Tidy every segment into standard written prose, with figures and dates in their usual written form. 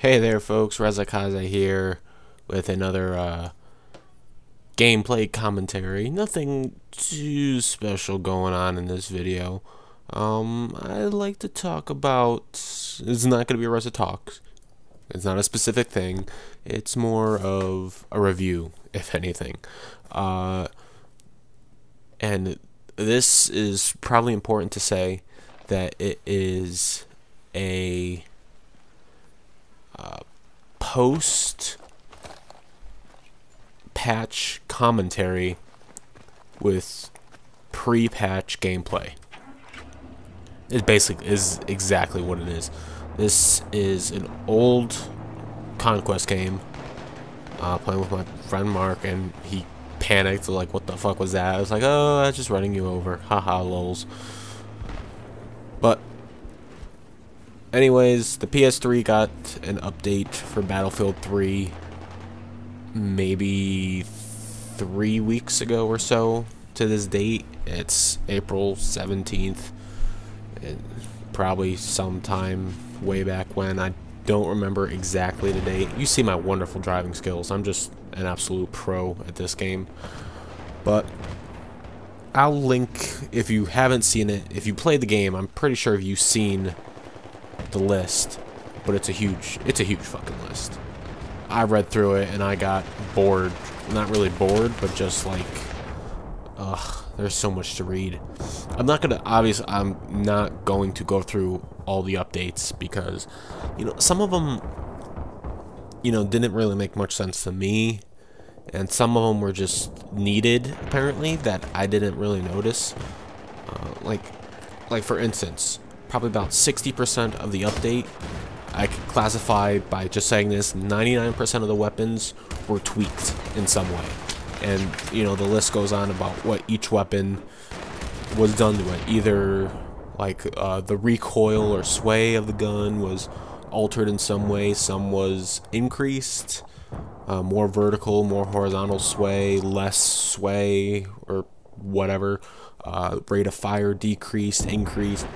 Hey there folks, Reza-Kaze here with another gameplay commentary. Nothing too special going on in this video. I'd like to talk about, it's not going to be a Reza Talks. It's not a specific thing. It's more of a review, if anything. And this is probably important to say that it is a post-patch commentary with pre-patch gameplay. It basically is exactly what it is. This is an old Conquest game, playing with my friend Mark, and he panicked, like, what the fuck was that? I was like, oh, I'm just running you over. Haha, lols. But anyways, the PS3 got an update for Battlefield 3 maybe 3 weeks ago or so to this date. It's April 17th. And probably sometime way back when. I don't remember exactly the date. You see my wonderful driving skills. I'm just an absolute pro at this game. But I'll link, if you haven't seen it, if you played the game, I'm pretty sure you've seen the list, but it's a huge fucking list. I read through it and I got bored. Not really bored, but just like, ugh, there's so much to read. I'm not going to go through all the updates because, you know, some of them, you know, didn't really make much sense to me, and some of them were just needed, apparently, that I didn't really notice. Like for instance, probably about 60% of the update I could classify by just saying this: 99% of the weapons were tweaked in some way. And, you know, the list goes on about what each weapon was done to it. Either, like, the recoil or sway of the gun was altered in some way. Some was increased. More vertical, more horizontal sway, less sway, or whatever. Rate of fire decreased, increased.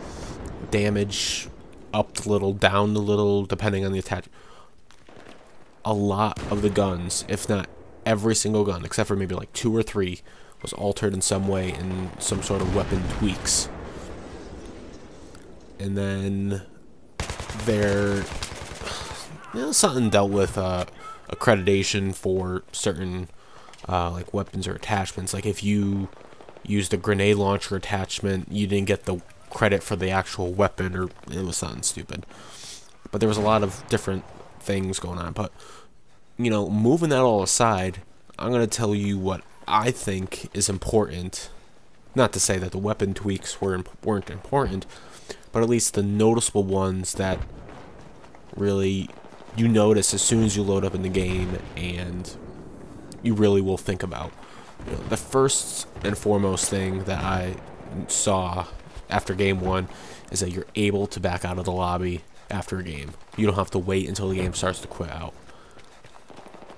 Damage upped a little, down a little, depending on the attachment. A lot of the guns, if not every single gun, except for maybe like 2 or 3, was altered in some way in some sort of weapon tweaks. And then something dealt with accreditation for certain like weapons or attachments. Like if you used a grenade launcher attachment, you didn't get the credit for the actual weapon, or it was something stupid. But there was a lot of different things going on. But, you know, moving that all aside, I'm going to tell you what I think is important. Not to say that the weapon tweaks weren't important, but at least the noticeable ones that really you notice as soon as you load up in the game and you really will think about. You know, the first and foremost thing that I saw after game 1 is that you're able to back out of the lobby after a game. You don't have to wait until the game starts to quit out.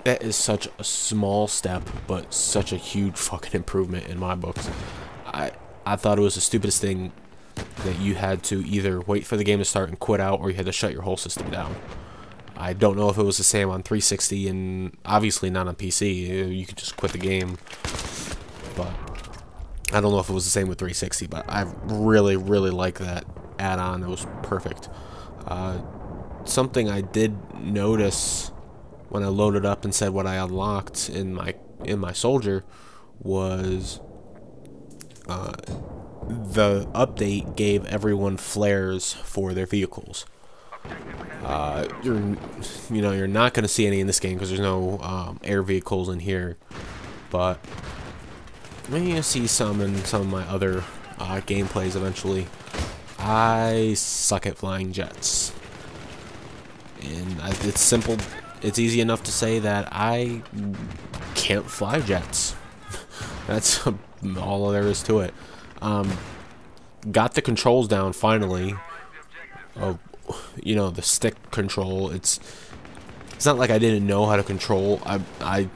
That is such a small step, but such a huge fucking improvement in my books. I thought it was the stupidest thing that you had to either wait for the game to start and quit out, or you had to shut your whole system down. I don't know if it was the same on 360, and obviously not on PC. You could just quit the game. But I don't know if it was the same with 360, but I really, really like that add-on. It was perfect. Something I did notice when I loaded up and said what I unlocked in my soldier was the update gave everyone flares for their vehicles. You're not gonna see any in this game because there's no air vehicles in here, but maybe you'll see some in some of my other gameplays eventually. I suck at flying jets, and it's simple. It's easy enough to say that I can't fly jets. That's all there is to it. Got the controls down finally. You know, the stick control. It's not like I didn't know how to control. I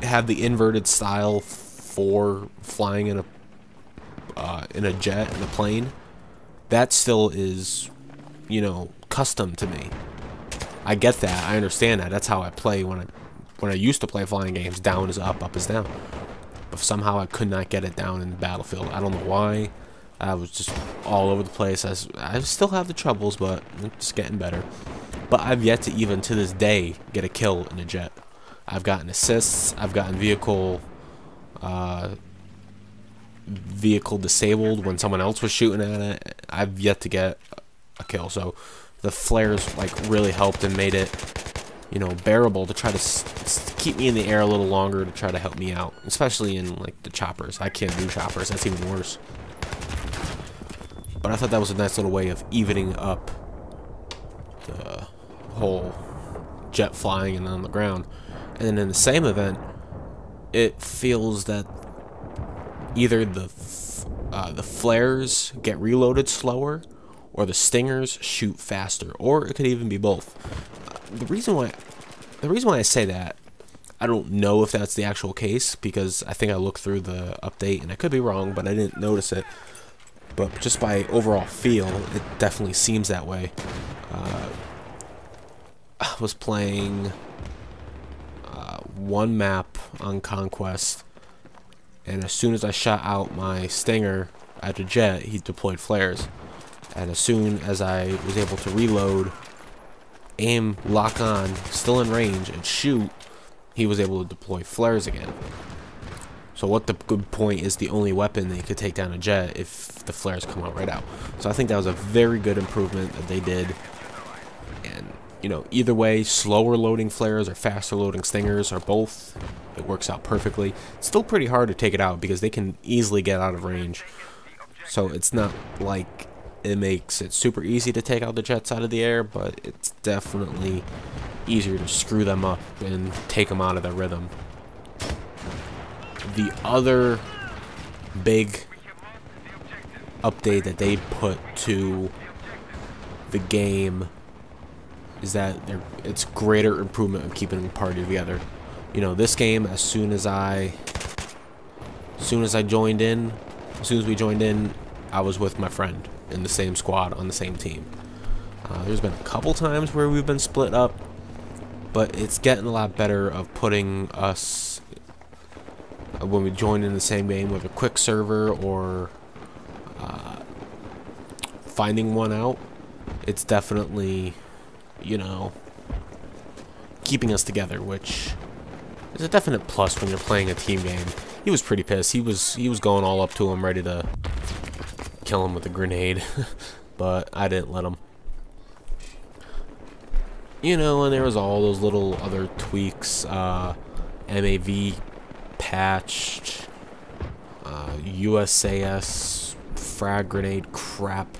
have the inverted style for flying in a jet, in a plane. That still is, you know, custom to me. I get that. I understand that. That's how I play when I used to play flying games. Down is up, up is down. But somehow I could not get it down in Battlefield. I don't know why. I was just all over the place. I still have the troubles, but it's getting better. But I've yet to even to this day get a kill in a jet. I've gotten assists. I've gotten vehicle disabled when someone else was shooting at it. I've yet to get a kill. So the flares like really helped and made it, you know, bearable to try to keep me in the air a little longer to try to help me out, especially in like the choppers. I can't do choppers. That's even worse. But I thought that was a nice little way of evening up the whole jet flying and on the ground. And then in the same event, it feels that either the flares get reloaded slower, or the stingers shoot faster, or it could even be both. The reason why I say that, I don't know if that's the actual case, because I think I looked through the update and I could be wrong, but I didn't notice it. But just by overall feel, it definitely seems that way. I was playing one map on Conquest, and as soon as I shot out my stinger at a jet, he deployed flares. And as soon as I was able to reload, aim, lock on, still in range, and shoot, he was able to deploy flares again. So what the good point is the only weapon that could take down a jet if the flares come out right out. So I think that was a very good improvement that they did. And, you know, either way, slower loading flares or faster loading stingers or both, it works out perfectly. It's still pretty hard to take it out because they can easily get out of range. So it's not like it makes it super easy to take out the jets out of the air, but it's definitely easier to screw them up and take them out of their rhythm. The other big update that they put to the game is that it's greater improvement of keeping the party together. You know, this game, as soon as we joined in, I was with my friend in the same squad on the same team. There's been a couple times where we've been split up, but it's getting a lot better of putting us when we join in the same game with a quick server or finding one out. It's definitely, you know, keeping us together, which is a definite plus when you're playing a team game. He was pretty pissed. He was going all up to him, ready to kill him with a grenade, but I didn't let him. You know, and there was all those little other tweaks. MAV patched, USAS frag grenade crap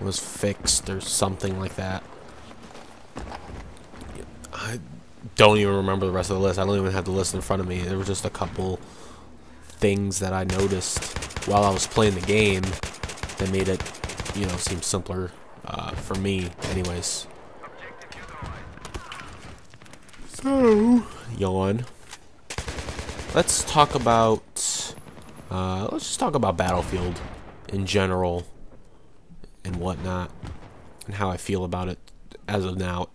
was fixed or something like that. I don't even remember the rest of the list. I don't even have the list in front of me. There were just a couple things that I noticed while I was playing the game that made it, you know, seem simpler for me anyways. So, yawn. Let's just talk about Battlefield in general and whatnot, and how I feel about it as of now.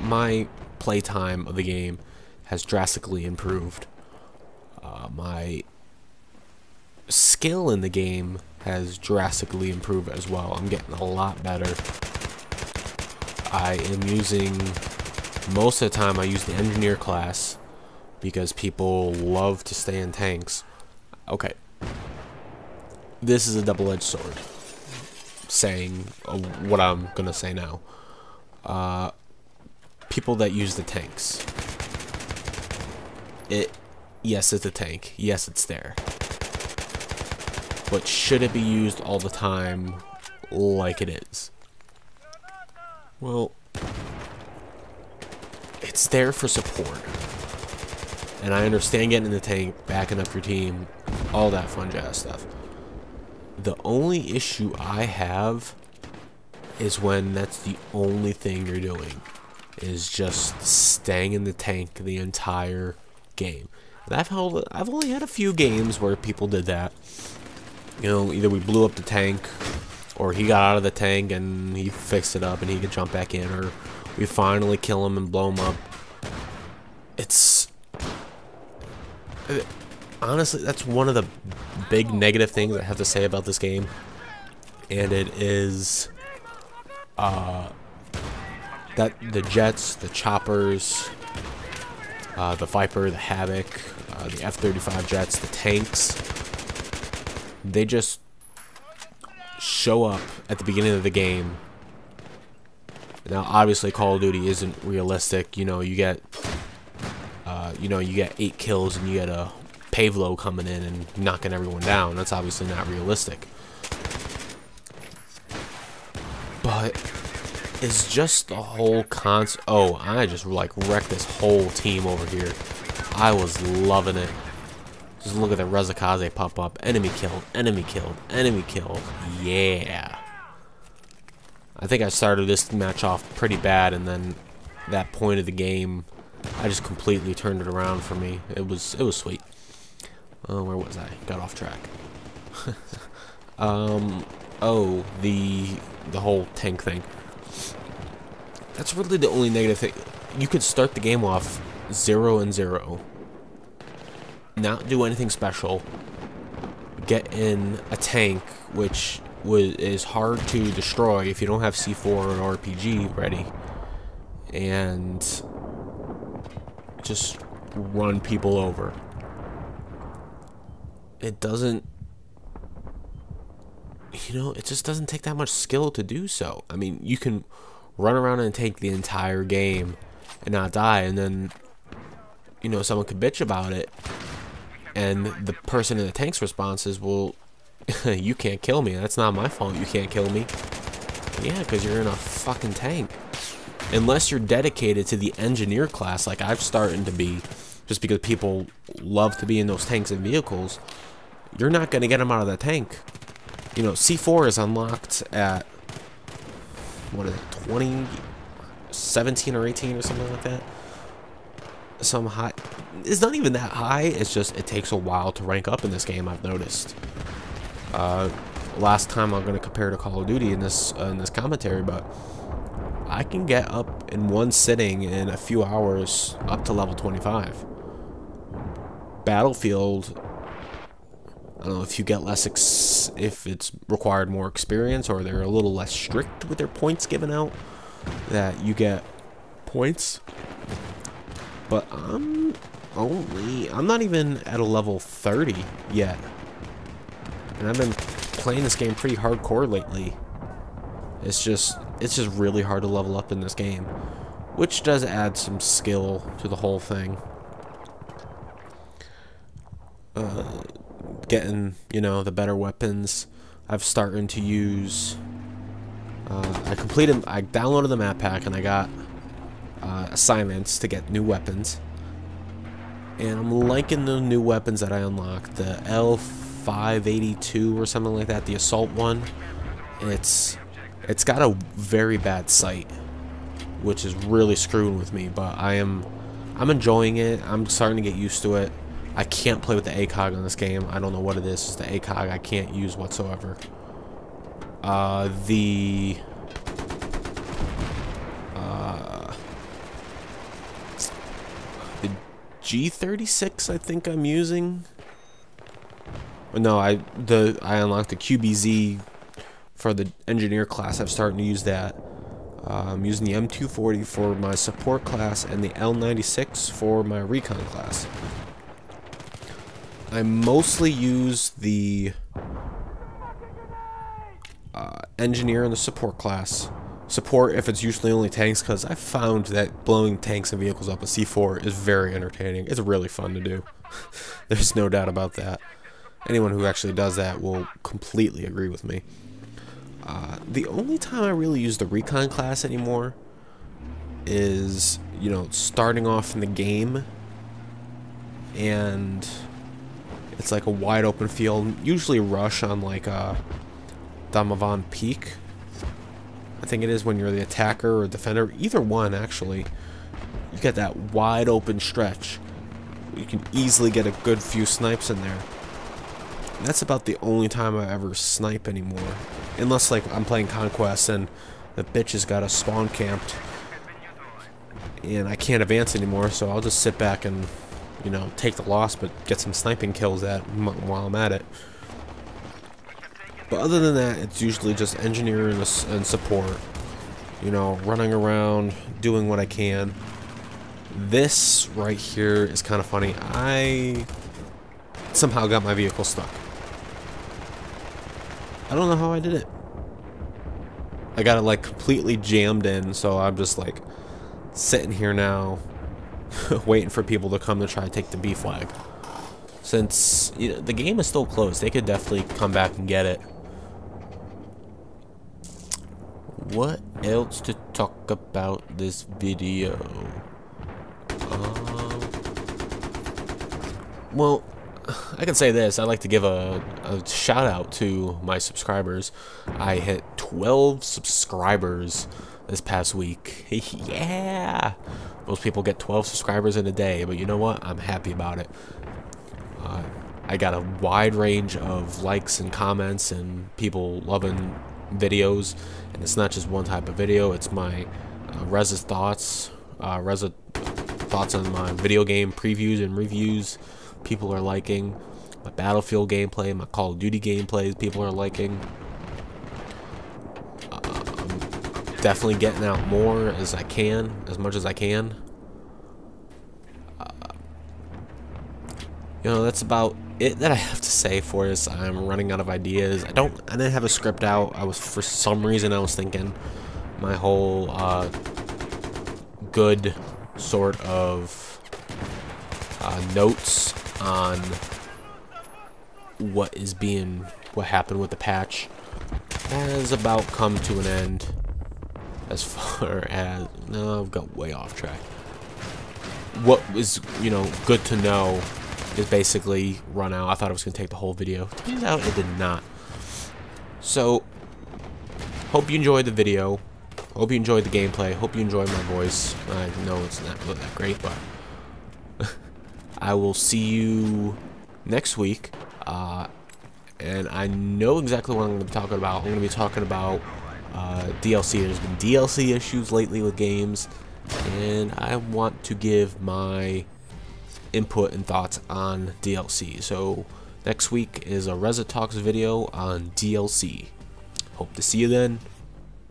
My playtime of the game has drastically improved. My skill in the game has drastically improved as well. I'm getting a lot better. I am using, most of the time I use the engineer class because people love to stay in tanks. Okay, this is a double-edged sword, saying what I'm gonna say now. People that use the tanks, yes, it's a tank, yes, it's there, but should it be used all the time like it is? Well, it's there for support, and I understand getting in the tank, backing up your team, all that fun jazz stuff. The only issue I have is when that's the only thing you're doing, is just staying in the tank the entire game. And I've only had a few games where people did that. You know, either we blew up the tank, or he got out of the tank and he fixed it up and he could jump back in, or we finally kill him and blow him up. Honestly, that's one of the big negative things I have to say about this game, and it is that the jets, the choppers, the Viper, the Havoc, the F-35 jets, the tanks, they just show up at the beginning of the game. Now, obviously, Call of Duty isn't realistic. You know, you get 8 kills and you get a Pavlo coming in and knocking everyone down. That's obviously not realistic. But it's just the whole concept. Oh, I just like wrecked this whole team over here. I was loving it. Just look at the Reza-Kaze pop up. Enemy killed, enemy killed, enemy killed. Yeah. I think I started this match off pretty bad, and then that point of the game, I just completely turned it around for me. It was sweet. Where was I? Got off track. Oh, the whole tank thing. That's really the only negative thing. You could start the game off 0-0, not do anything special, get in a tank, which is hard to destroy if you don't have C4 or RPG ready, and just run people over. It doesn't, it just doesn't take that much skill to do so. I mean, you can run around and tank the entire game and not die, and then, someone could bitch about it, and the person in the tank's response is, well, you can't kill me. That's not my fault you can't kill me. Yeah, because you're in a fucking tank. Unless you're dedicated to the engineer class, like I've started to be, just because people love to be in those tanks and vehicles, you're not going to get them out of the tank. C4 is unlocked at, what is it, 20, 17 or 18 or something like that. Some high. It's not even that high. It's just it takes a while to rank up in this game, I've noticed. Last time I'm going to compare to Call of Duty in this commentary, but I can get up in one sitting in a few hours up to level 25. Battlefield, I don't know if you get less, if it's required more experience, or they're a little less strict with their points given out, that you get points. But I'm not even at a level 30 yet. And I've been playing this game pretty hardcore lately. It's just really hard to level up in this game, which does add some skill to the whole thing. Getting, the better weapons. I've started to use, I downloaded the map pack and I got assignments to get new weapons. And I'm liking the new weapons that I unlocked. The L582 or something like that, the assault one. It's got a very bad sight, which is really screwing with me, but I'm enjoying it. I'm starting to get used to it. I can't play with the ACOG on this game. I don't know what it is. It's the ACOG I can't use whatsoever. The G36 I think I'm using. No, I unlocked the QBZ for the engineer class. I'm starting to use that. I'm using the M240 for my support class and the L96 for my recon class. I mostly use the engineer and the support class. Support if it's usually only tanks, because I found that blowing tanks and vehicles up with C4 is very entertaining. It's really fun to do. There's no doubt about that. Anyone who actually does that will completely agree with me. The only time I really use the recon class anymore is, starting off in the game, and it's like a wide open field, usually rush on like Damavan Peak. I think it is when you're the attacker or defender, either one actually. You get that wide open stretch. You can easily get a good few snipes in there. that's about the only time I ever snipe anymore. Unless, like, I'm playing Conquest and the bitch has got us spawn camped and I can't advance anymore, so I'll just sit back and, you know, take the loss but get some sniping kills while I'm at it. But other than that, it's usually just engineering and support. You know, running around, doing what I can. This right here is kind of funny. I somehow got my vehicle stuck. I don't know how I did it. I got it like completely jammed in, so I'm just like sitting here now waiting for people to come to try to take the B flag. Since, you know, the game is still closed, they could definitely come back and get it. What else to talk about this video? Well, I can say this. I'd like to give a shout out to my subscribers. I hit 12 subscribers this past week. Yeah! Most people get 12 subscribers in a day, but you know what? I'm happy about it. I got a wide range of likes and comments and people loving videos, and it's not just one type of video. It's my Reza thoughts on my video game previews and reviews. People are liking my Battlefield gameplay, my Call of Duty gameplays. People are liking. I'm definitely getting out more as I can, as much as I can. You know, that's about it that I have to say for this. I'm running out of ideas. I didn't have a script out. For some reason I was thinking my whole good sort of notes on what happened with the patch has about come to an end. As far as, no, I've got way off track. What was, you know, good to know is basically run out. I thought it was going to take the whole video. Turns out it did not. So, hope you enjoyed the video. Hope you enjoyed the gameplay. Hope you enjoyed my voice. I know it's not really that great, but I will see you next week. And I know exactly what I'm going to be talking about. I'm going to be talking about DLC. There's been DLC issues lately with games, and I want to give my input and thoughts on DLC. So next week is a Reza-Kaze video on DLC. Hope to see you then.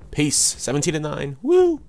Peace. 17 to 9. Woo!